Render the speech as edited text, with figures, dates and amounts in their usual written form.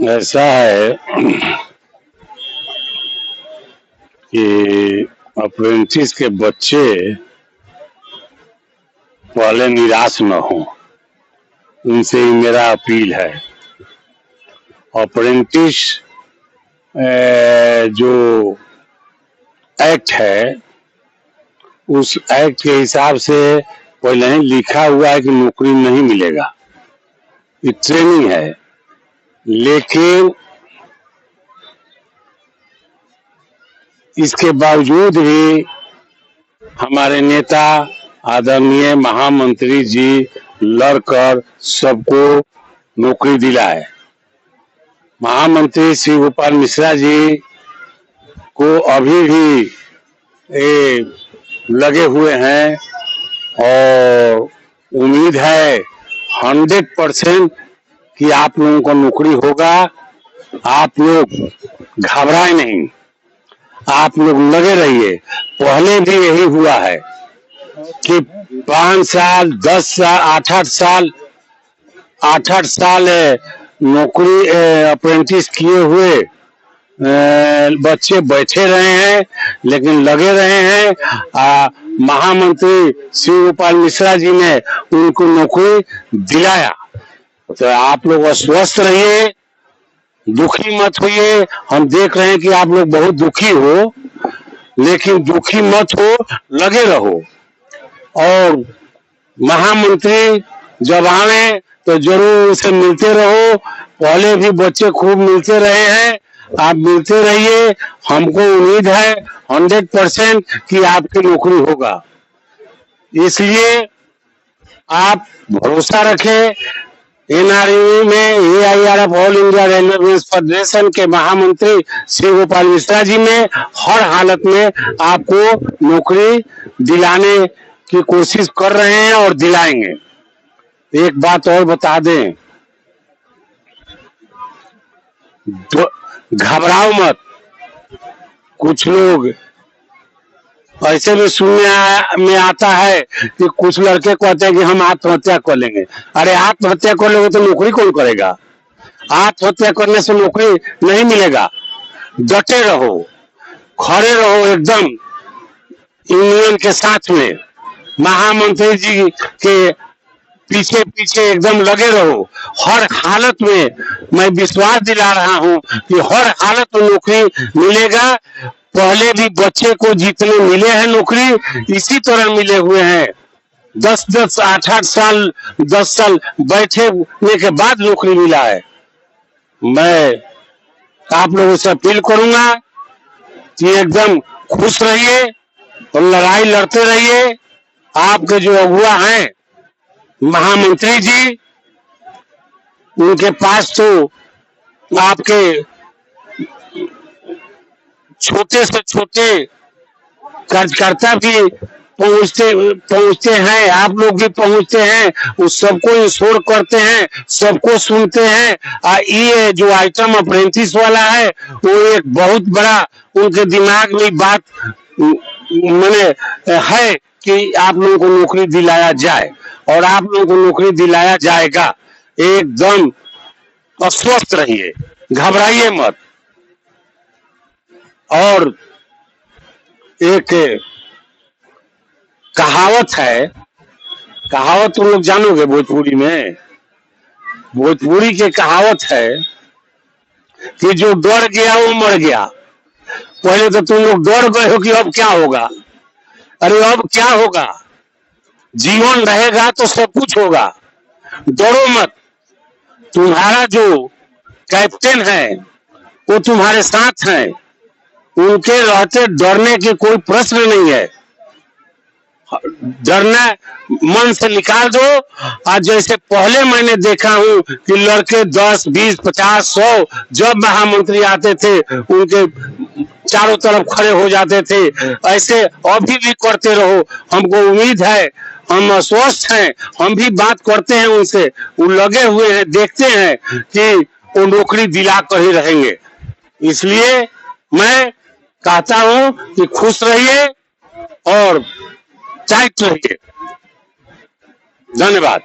ऐसा है कि अप्रेंटिस के बच्चे पहले निराश न हो, उनसे ही मेरा अपील है। अप्रेंटिस जो एक्ट है, उस एक्ट के हिसाब से पहले ही लिखा हुआ है कि नौकरी नहीं मिलेगा, ये ट्रेनिंग है। लेकिन इसके बावजूद भी हमारे नेता आदरणीय महामंत्री जी लड़कर सबको नौकरी दिलाए। महामंत्री श्री गोपाल मिश्रा जी को अभी भी लगे हुए हैं और उम्मीद है 100% कि आप लोगों को नौकरी होगा। आप लोग घबराए नहीं, आप लोग लगे रहिए। पहले भी यही हुआ है कि 5 साल 10 साल 8-8 साल नौकरी अप्रेंटिस किए हुए बच्चे बैठे रहे हैं, लेकिन लगे रहे हैं। महामंत्री श्री गोपाल मिश्रा जी ने उनको नौकरी दिलाया। तो आप लोग स्वस्थ रहिए, दुखी मत होइए। हम देख रहे हैं कि आप लोग बहुत दुखी हो, लेकिन दुखी मत हो, लगे रहो। और महामंत्री जब आवे तो जरूर उनसे मिलते रहो। पहले भी बच्चे खूब मिलते रहे हैं, आप मिलते रहिए। हमको उम्मीद है 100% कि आपकी नौकरी होगा। इसलिए आप भरोसा रखें। एनआरयू में AIRF all India railway federation के महामंत्री श्री गोपाल मिश्रा जी में हर हालत में आपको नौकरी दिलाने की कोशिश कर रहे हैं और दिलाएंगे। एक बात और बता दें, घबराओ मत। कुछ लोग ऐसे भी सुनने में आता है कि कुछ लड़के कहते हैं कि हम आत्महत्या कर लेंगे। अरे आत्महत्या कर लोगे तो नौकरी कौन करेगा? आत्महत्या करने से नौकरी नहीं मिलेगा। डटे रहो, खड़े रहो एकदम यूनियन के साथ में। महामंत्री जी के पीछे पीछे एकदम लगे रहो। हर हालत में मैं विश्वास दिला रहा हूं कि हर हालत में नौकरी मिलेगा। पहले भी बच्चे को जितने मिले हैं नौकरी, इसी तरह मिले हुए हैं। 10-10 8-8 साल 10 साल बैठने के बाद नौकरी मिला है। मैं आप लोगों से अपील करूंगा कि एकदम खुश रहिए और लड़ाई लड़ते रहिए। आपके जो अगुआ हैं महामंत्री जी, उनके पास तो आपके छोटे से छोटे कार्यकर्ता भी पहुंचते हैं, आप लोग भी पहुंचते हैं, उस सबको इंश्योर करते हैं, सबको सुनते हैं। ये जो आइटम अप्रेंटिस वाला है वो एक बहुत बड़ा उनके दिमाग में बात मैंने है कि आप लोगों को नौकरी दिलाया जाए और आप लोगों को नौकरी दिलाया जाएगा। एकदम अस्वस्थ रहिए, घबराइए मत। और एक कहावत है, कहावत तुम लोग जानोगे भोजपुरी में? भोजपुरी के कहावत है कि जो डर गया वो मर गया। पहले तो तुम लोग डर गए हो कि अब क्या होगा। अरे अब क्या होगा? जीवन रहेगा तो सब कुछ होगा। डरो मत। तुम्हारा जो कैप्टन है वो तुम्हारे साथ है, उनके रहते डरने की कोई प्रश्न नहीं है। डरना मन से निकाल दो। आज जैसे पहले मैंने देखा हूं कि लड़के 10, 20, 50, 100 जब महामंत्री आते थे उनके चारों तरफ खड़े हो जाते थे। ऐसे अभी भी करते रहो। हमको उम्मीद है, हम आश्वस्त हैं, हम भी बात करते हैं उनसे, वो लगे हुए हैं, देखते हैं कि वो नौकरी दिला कर ही रहेंगे। इसलिए मैं कहता हूं कि खुश रहिए और टाइट रहिए। धन्यवाद।